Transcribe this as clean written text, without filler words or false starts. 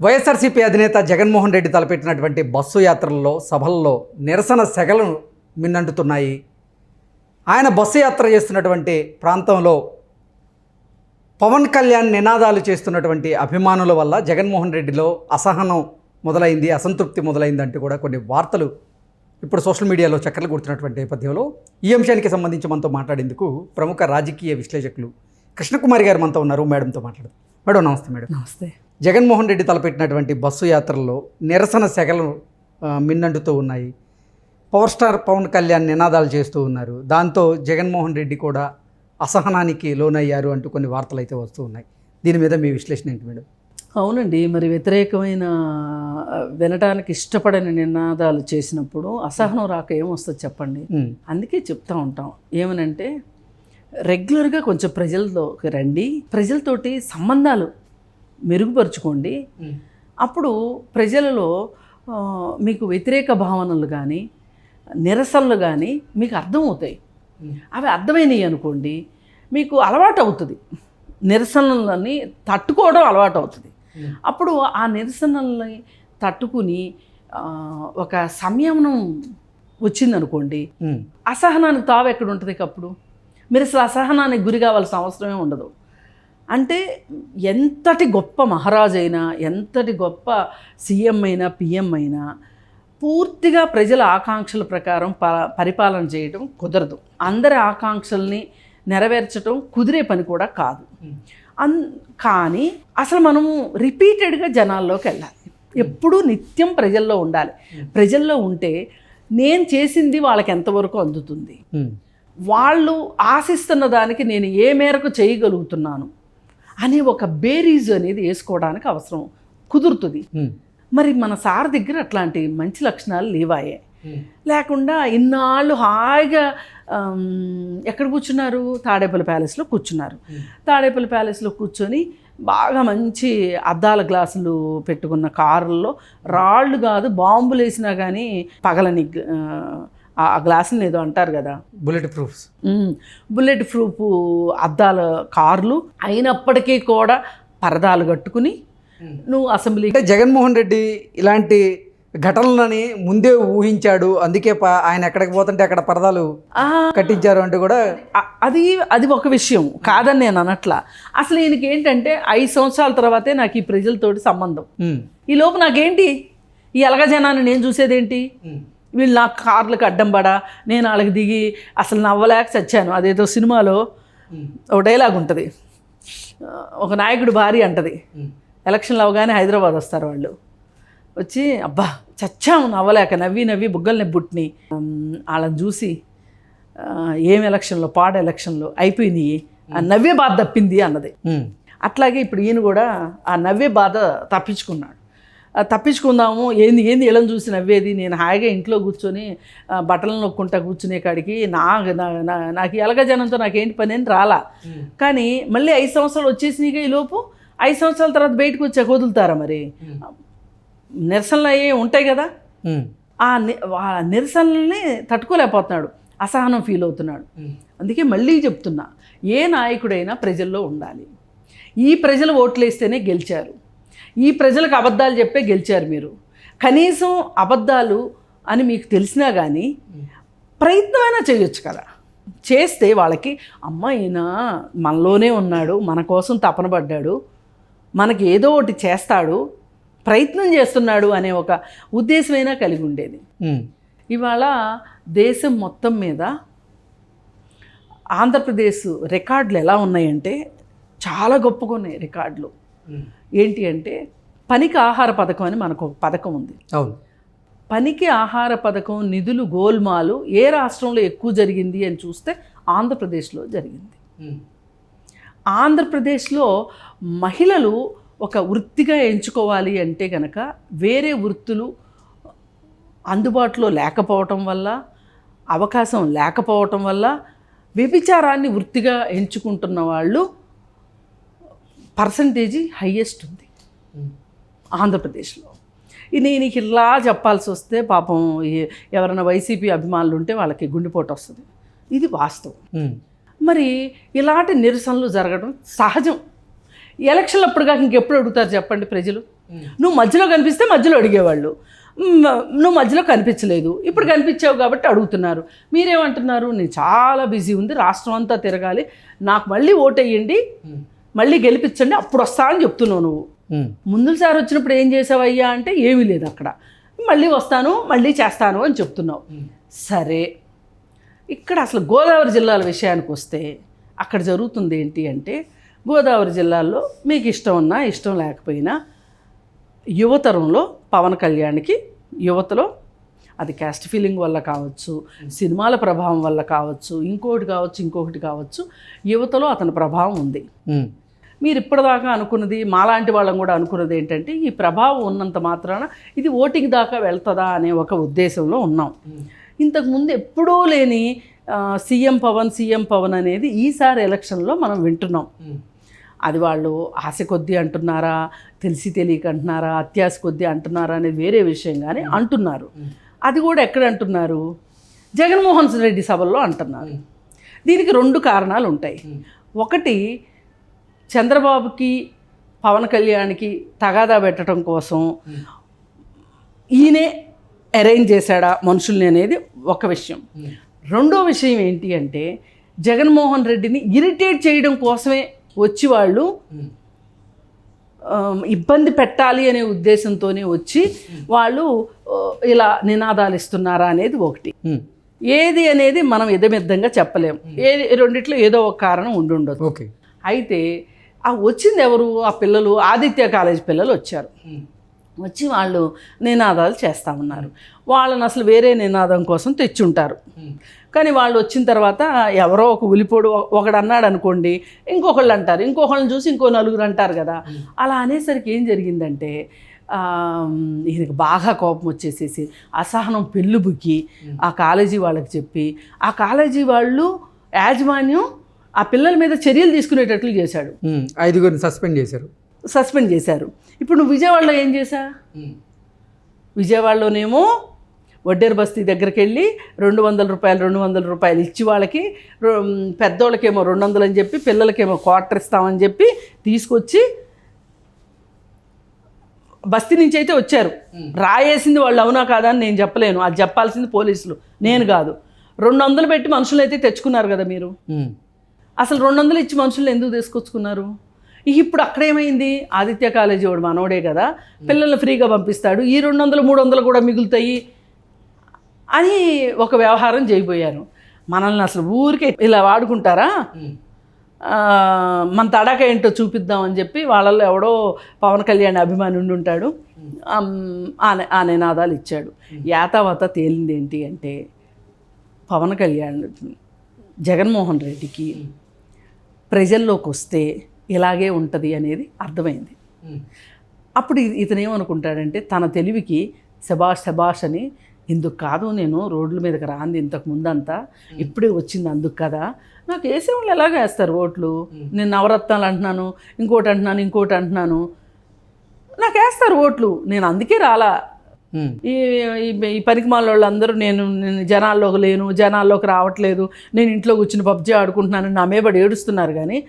వైఎస్ఆర్సీపీ అధినేత జగన్మోహన్ రెడ్డి తలపెట్టినటువంటి బస్సు యాత్రల్లో సభల్లో నిరసన సెగలు మిన్నంటుతున్నాయి. ఆయన బస్సు యాత్ర చేస్తున్నటువంటి ప్రాంతంలో పవన్ కళ్యాణ్ నినాదాలు చేస్తున్నటువంటి అభిమానుల వల్ల జగన్మోహన్ రెడ్డిలో అసహనం మొదలైంది, అసంతృప్తి మొదలైందంటూ కూడా కొన్ని వార్తలు ఇప్పుడు సోషల్ మీడియాలో చక్కర్లు కొడుతున్నటువంటి నేపథ్యంలో ఈ అంశానికి సంబంధించి మనతో మాట్లాడేందుకు ప్రముఖ రాజకీయ విశ్లేషకులు కృష్ణకుమారి గారు మనతో ఉన్నారు. మేడంతో మాట్లాడదాం. మేడం నమస్తే. మేడం నమస్తే. జగన్మోహన్ రెడ్డి తలపెట్టినటువంటి బస్సు యాత్రల్లో నిరసన సెగలు మిన్నంటుతూ ఉన్నాయి. పవర్ స్టార్ పవన్ కళ్యాణ్ నినాదాలు చేస్తూ ఉన్నారు. దాంతో జగన్మోహన్ రెడ్డి కూడా అసహనానికి లోనయ్యారు అంటూ కొన్ని వార్తలు అయితే వస్తూ ఉన్నాయి. దీని మీద మీ విశ్లేషణ ఏంటి మేడం? అవునండి, మరి వ్యతిరేకమైన వినడానికి ఇష్టపడని నినాదాలు చేసినప్పుడు అసహనం రాక ఏమొస్తుంది చెప్పండి. అందుకే చెప్తా ఉంటాం ఏమనంటే రెగ్యులర్గా కొంచెం ప్రజలలోకి రండి, ప్రజలతోటి సంబంధాలు మెరుగుపరుచుకోండి. అప్పుడు ప్రజలలో మీకు వ్యతిరేక భావనలు కానీ నిరసనలు కానీ మీకు అర్థమవుతాయి. అవి అర్థమైనవి అనుకోండి, మీకు అలవాటు అవుతుంది, నిరసనలని తట్టుకోవడం అలవాటు అవుతుంది. అప్పుడు ఆ నిరసనల్ని తట్టుకుని ఒక సంయమనం వచ్చిందనుకోండి, అసహనానికి తావు ఎక్కడ ఉంటుంది? అప్పుడు మీరు అసలు అసహనానికి గురి కావాల్సిన అవసరమే ఉండదు. అంటే ఎంతటి గొప్ప మహారాజు అయినా, ఎంతటి గొప్ప సీఎం అయినా, పిఎం అయినా పూర్తిగా ప్రజల ఆకాంక్షల ప్రకారం పరిపాలన చేయడం కుదరదు. అందరి ఆకాంక్షల్ని నెరవేర్చడం కుదిరే పని కూడా కాదు. కానీ అసలు మనము రిపీటెడ్గా జనాల్లోకి వెళ్ళాలి, ఎప్పుడూ నిత్యం ప్రజల్లో ఉండాలి. ప్రజల్లో ఉంటే నేను చేసింది వాళ్ళకి ఎంతవరకు అందుతుంది, వాళ్ళు ఆశిస్తున్న దానికి నేను ఏ మేరకు చేయగలుగుతున్నాను అనే ఒక బేరీజు అనేది వేసుకోవడానికి అవసరం కుదురుతుంది. మరి మన సార్ దగ్గర అట్లాంటి మంచి లక్షణాలు లేవాయే. లేకుండా ఇన్నాళ్ళు హాయిగా ఎక్కడ కూర్చున్నారు? తాడేపల్లి ప్యాలెస్లో కూర్చున్నారు. తాడేపల్లి ప్యాలెస్లో కూర్చొని బాగా మంచి అద్దాల గ్లాసులు పెట్టుకున్న కారుల్లో రాళ్ళు కాదు బాంబులు వేసినా కానీ పగలని ఆ గ్లాసులు ఏదో అంటారు కదా, బుల్లెట్ ప్రూఫ్ అద్దాల కార్లు అయినప్పటికీ కూడా పరదాలు కట్టుకుని నువ్వు అసెంబ్లీ. అంటే జగన్మోహన్ రెడ్డి ఇలాంటి ఘటనలని ముందే ఊహించాడు, అందుకే ఆయన ఎక్కడికి పోతుంటే అక్కడ పరదాలు కట్టించారు అంటూ కూడా అది ఒక విషయం కాదని నేను అనట్లా. అసలు ఈయనకి ఏంటంటే 5 సంవత్సరాల తర్వాతే నాకు ఈ ప్రజలతోటి సంబంధం. ఈ లోపు నాకేంటి, ఈ ఎలగ జనాన్ని నేను చూసేదేంటి? వీళ్ళు నాకు కార్లకు అడ్డం పడా, నేను వాళ్ళకి దిగి అసలు నవ్వలేక చచ్చాను. అదేదో సినిమాలో ఒక డైలాగ్ ఉంటుంది, ఒక నాయకుడు భార్య అంటది, ఎలక్షన్లు అవగానే హైదరాబాద్ వస్తారు వాళ్ళు, వచ్చి అబ్బా చచ్చాము నవ్వలేక, నవ్వి నవ్వి బుగ్గల్ని బుట్ని వాళ్ళని చూసి ఏం ఎలక్షన్లో పాడ ఎలక్షన్లో అయిపోయినాయి, ఆ నవ్వే బాధ తప్పింది అన్నది. అట్లాగే ఇప్పుడు ఈయన కూడా ఆ నవ్వే బాధ తప్పించుకుందాము. ఏంది ఇళ్ళని చూసి నవ్వేది, నేను హాయిగా ఇంట్లో కూర్చొని బట్టలు నొక్కుంటా కూర్చునే కాడికి నాకు ఎలగ జనంతో నాకేంటి పని అని రాలా. కానీ మళ్ళీ 5 సంవత్సరాలు వచ్చేసినాయిగా, ఈ లోపు 5 సంవత్సరాల తర్వాత బయటకు వచ్చాక వదులుతారా? మరి నిరసనలు అయ్యే ఉంటాయి కదా, ఆ నిరసనల్ని తట్టుకోలేకపోతున్నాడు, అసహనం ఫీల్ అవుతున్నాడు. అందుకే మళ్ళీ చెప్తున్నా, ఏ నాయకుడైనా ప్రజల్లో ఉండాలి. ఈ ప్రజలు ఓట్లేస్తేనే గెలిచారు, ఈ ప్రజలకు అబద్ధాలు చెప్పే గెలిచారు. మీరు కనీసం అబద్ధాలు అని మీకు తెలిసినా కానీ ప్రయత్నమైనా చేయొచ్చు కదా. చేస్తే వాళ్ళకి అమ్మాయినా మనలోనే ఉన్నాడు, మన కోసం తపన పడ్డాడు, మనకి ఏదో ఒకటి చేస్తాడు, ప్రయత్నం చేస్తున్నాడు అనే ఒక ఉద్దేశమైనా కలిగి ఉండేది. ఇవాళ దేశం మొత్తం మీద ఆంధ్రప్రదేశ్ రికార్డులు ఎలా ఉన్నాయంటే చాలా గొప్పగా ఉన్నాయి రికార్డులు. ఏంటి అంటే పనికి ఆహార పథకం అని మనకు ఒక పథకం ఉంది. అవును, పనికి ఆహార పథకం నిధులు గోల్మాలు ఏ రాష్ట్రంలో ఎక్కువ జరిగింది అని చూస్తే ఆంధ్రప్రదేశ్లో జరిగింది. ఆంధ్రప్రదేశ్లో మహిళలు ఒక వృత్తిగా ఎంచుకోవాలి అంటే కనుక వేరే వృత్తులు అందుబాటులో లేకపోవటం వల్ల, అవకాశం లేకపోవటం వల్ల వ్యభిచారాన్ని వృత్తిగా ఎంచుకుంటున్న వాళ్ళు పర్సంటేజీ హైయెస్ట్ ఉంది ఆంధ్రప్రదేశ్లో. నేను ఇలా చెప్పాల్సి వస్తే పాపం ఎవరైనా వైసీపీ అభిమానులు ఉంటే వాళ్ళకి గుండెపోటు వస్తుంది, ఇది వాస్తవం. మరి ఇలాంటి నిరసనలు జరగడం సహజం. ఎలక్షన్లు అప్పుడు కాక ఇంకెప్పుడు అడుగుతారు చెప్పండి ప్రజలు? నువ్వు మధ్యలో కనిపిస్తే మధ్యలో అడిగేవాళ్ళు. నువ్వు మధ్యలో కనిపించలేదు, ఇప్పుడు కనిపించావు కాబట్టి అడుగుతున్నారు. మీరేమంటున్నారు, నేను చాలా బిజీ ఉంది, రాష్ట్రం అంతా తిరగాలి, నాకు మళ్ళీ ఓటేయండి, మళ్ళీ గెలిపించండి, అప్పుడు వస్తా అని చెప్తున్నావు. నువ్వు ముందుసారి వచ్చినప్పుడు ఏం చేసావయ్యా అంటే ఏమీ లేదు, అక్కడ మళ్ళీ వస్తాను, మళ్ళీ చేస్తాను అని చెప్తున్నావు. సరే, ఇక్కడ అసలు గోదావరి జిల్లాల విషయానికి వస్తే అక్కడ జరుగుతుంది ఏంటి అంటే, గోదావరి జిల్లాల్లో మీకు ఇష్టం ఉన్నా ఇష్టం లేకపోయినా యువతరంలో పవన్ కళ్యాణ్కి యువతలో అది క్యాస్ట్ ఫీలింగ్ వల్ల కావచ్చు, సినిమాల ప్రభావం వల్ల కావచ్చు, ఇంకొకటి కావచ్చు, యువతలో అతని ప్రభావం ఉంది. మీరు ఇప్పటిదాకా అనుకున్నది, మాలాంటి వాళ్ళం కూడా అనుకున్నది ఏంటంటే, ఈ ప్రభావం ఉన్నంత మాత్రాన ఇది ఓటింగ్ దాకా వెళ్తుందా అనే ఒక ఉద్దేశంలో ఉన్నాం. ఇంతకుముందు ఎప్పుడూ లేని సీఎం పవన్ అనేది ఈసారి ఎలక్షన్లో మనం వింటున్నాం. అది వాళ్ళు ఆశ కొద్దీ అంటున్నారా, తెలిసి తెలియక అంటున్నారా, అత్యాశ కొద్దీ అంటున్నారా అనేది వేరే విషయం, కానీ అంటున్నారు. అది కూడా ఎక్కడ అంటున్నారు, జగన్మోహన్ రెడ్డి సభల్లో అంటున్నారు. దీనికి 2 కారణాలు ఉంటాయి. ఒకటి, చంద్రబాబుకి పవన్ కళ్యాణ్కి తగాదా పెట్టడం కోసం ఈయనే అరేంజ్ చేశాడా మనుషుల్ని అనేది ఒక విషయం. రెండో విషయం ఏంటి అంటే, జగన్మోహన్ రెడ్డిని ఇరిటేట్ చేయడం కోసమే వచ్చి వాళ్ళు ఇబ్బంది పెట్టాలి అనే ఉద్దేశంతోనే వచ్చి వాళ్ళు ఇలా నినాదాలు ఇస్తున్నారా అనేది ఒకటి. ఏది అనేది మనం ఎదమెద్దంగా చెప్పలేము, రెండిట్లో ఏదో ఒక కారణం ఉండుండదు. ఓకే, అయితే ఆ వచ్చింది ఎవరు, ఆ పిల్లలు ఆదిత్య కాలేజ్ పిల్లలు వచ్చారు. వచ్చి వాళ్ళు నినాదాలు చేస్తామన్నారు. వాళ్ళని అసలు వేరే నినాదం కోసం తెచ్చుంటారు. కానీ వాళ్ళు వచ్చిన తర్వాత ఎవరో ఒక ఉలిపోడు ఒకడు అన్నాడు అనుకోండి, ఇంకొకళ్ళు అంటారు, ఇంకొకళ్ళని చూసి ఇంకో 4 అంటారు కదా. అలా అనేసరికి ఏం జరిగిందంటే, ఈయనకి బాగా కోపం వచ్చేసేసి అసహనం పెళ్ళుబుక్కి ఆ కాలేజీ వాళ్ళకి చెప్పి, ఆ కాలేజీ వాళ్ళు యాజమాన్యం ఆ పిల్లల మీద చర్యలు తీసుకునేటట్లు చేశాడు. 5 సస్పెండ్ చేశారు. ఇప్పుడు నువ్వు విజయవాడలో ఏం చేశా, విజయవాడలోనేమో వడ్డేరు బస్తీ దగ్గరికి వెళ్ళి 200 రూపాయలు ఇచ్చి వాళ్ళకి, పెద్దోళ్ళకేమో 200 అని చెప్పి, పిల్లలకేమో క్వార్టర్ ఇస్తామని చెప్పి తీసుకొచ్చి బస్తీ నుంచి అయితే వచ్చారు. రాయేసింది వాళ్ళు అవునా కాదా అని నేను చెప్పలేను, అది చెప్పాల్సింది పోలీసులు, నేను కాదు. 200 పెట్టి మనుషులు అయితే తెచ్చుకున్నారు కదా మీరు. అసలు 200 ఇచ్చి మనుషులు ఎందుకు తీసుకొచ్చుకున్నారు? ఇప్పుడు అక్కడేమైంది, ఆదిత్య కాలేజీ వాడు మనోడే కదా, పిల్లల్ని ఫ్రీగా పంపిస్తాడు, ఈ 200 300 కూడా మిగులుతాయి అని ఒక వ్యవహారం చేయబోయారు. మనల్ని అసలు ఊరికే ఇలా వాడుకుంటారా, మన తడాక ఏంటో చూపిద్దామని చెప్పి వాళ్ళల్లో ఎవడో పవన్ కళ్యాణ్ అభిమాని ఉండుంటాడు, ఆ నినాదాలు ఇచ్చాడు. యాతావాత తేలింది ఏంటి అంటే, పవన్ కళ్యాణ్ జగన్మోహన్ రెడ్డికి ప్రజల్లోకి వస్తే ఇలాగే ఉంటుంది అనేది అర్థమైంది. అప్పుడు ఇతను ఏమనుకుంటాడంటే, తన తెలివికి శబాష్ అని, ఇందుకు కాదు నేను రోడ్ల మీదకి రాంది ఇంతకు ముందంతా, ఇప్పుడే వచ్చింది అందుకు కదా, నాకు వేసే వాళ్ళు ఎలాగ వేస్తారు ఓట్లు, నేను నవరత్నాలు అంటున్నాను, ఇంకోటి అంటున్నాను, నాకు వేస్తారు ఓట్లు, నేను అందుకే రాలా. ఈ పనికిమాల వాళ్ళందరూ నేను జనాల్లోకి రావట్లేదు, నేను ఇంట్లో కూర్చుని పబ్జీ ఆడుకుంటున్నాను నా మేబడి ఏడుస్తున్నారు. కానీ